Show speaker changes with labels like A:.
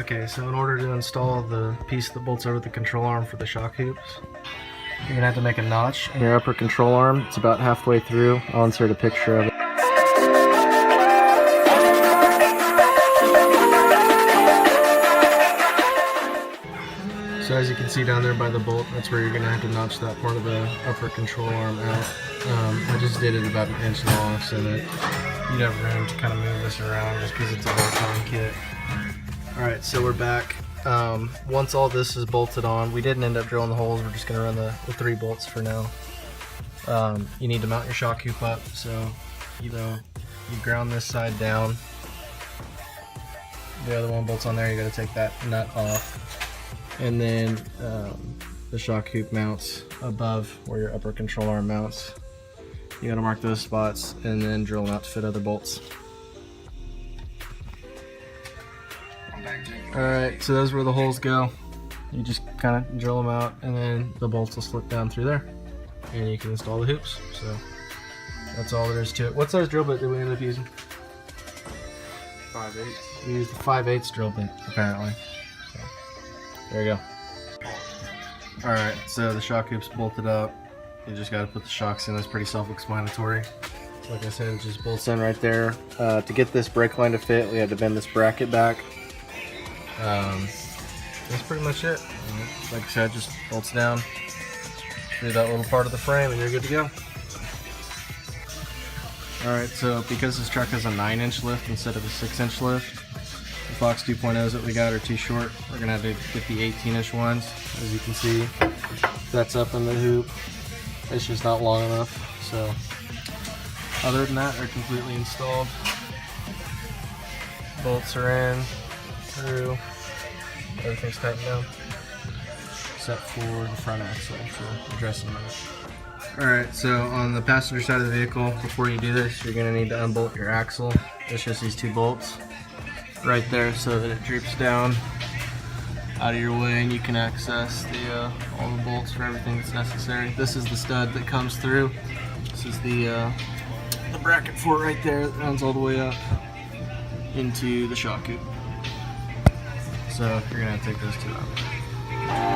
A: Okay, so in order to install the piece that bolts over the control arm for the shock hoops, you're gonna have to make a notch in your upper control arm. It's about halfway through. I'll insert a picture of it. So as you can see down there by the bolt, that's where you're gonna have to notch that part of the upper control arm out. I just did it about 1 inch long so that you'd have room to kind of move this around just because it's a bolt-on kit. Alright, so we're back. Once all this is bolted on, we didn't end up drilling the holes, we're just going to run the 3 bolts for now. You need to mount your shock hoop up, so you ground this side down. The other one bolts on there, you got to take that nut off. And then the shock hoop mounts above where your upper control arm mounts. You got to mark those spots and then drill them out to fit other bolts. Alright, so those are where the holes go. You just kind of drill them out and then the bolts will slip down through there. And you can install the hoops. So that's all there is to it. What size drill bit did we end up using?
B: 5/8.
A: We used the 5/8 drill bit, apparently. So, there you go. Alright, so the shock hoop's bolted up. You just got to put the shocks in. That's pretty self-explanatory. Like I said, it just bolts in right there. To get this brake line to fit, we had to bend this bracket back. That's pretty much it. Like I said, just bolts down through that little part of the frame and you're good to go. Alright, so because this truck has a 9-inch lift instead of a 6-inch lift, the Fox 2.0s that we got are too short. We're going to have to get the 18-inch ones. As you can see, that's up in the hoop. It's just not long enough. So other than that, they're completely installed. Bolts are in, through, everything's tightened down, except for the front axle, which we'll address in a minute. Alright, so on the passenger side of the vehicle, before you do this, you're going to need to unbolt your axle. It's just these 2 bolts right there so that it droops down out of your way and you can access all the bolts for everything that's necessary. This is the stud that comes through. This is the bracket for it right there that runs all the way up into the shock hoop. So you're going to have to take those 2 out.